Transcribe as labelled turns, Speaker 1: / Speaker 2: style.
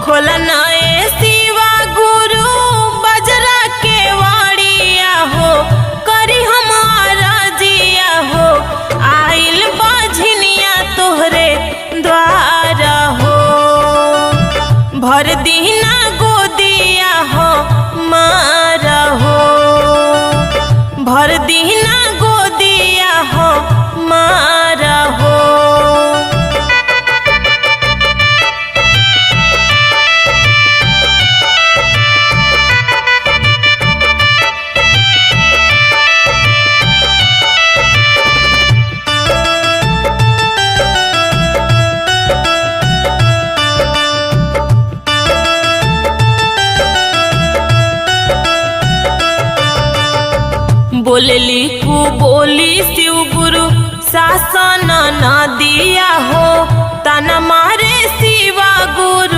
Speaker 1: खोलना ए शिवा गुरु बजरा के वाड़िया हो, करी हमारा जिया हो, आइल बाझनिया तोहरे द्वारा हो। भर दीना गोदिया हो मारा हो, भर दीना गोदिया हो मारा हो। बोलली कु बोली शिव गुरु शासन न दिया हो, तना मारे शिवा गुरु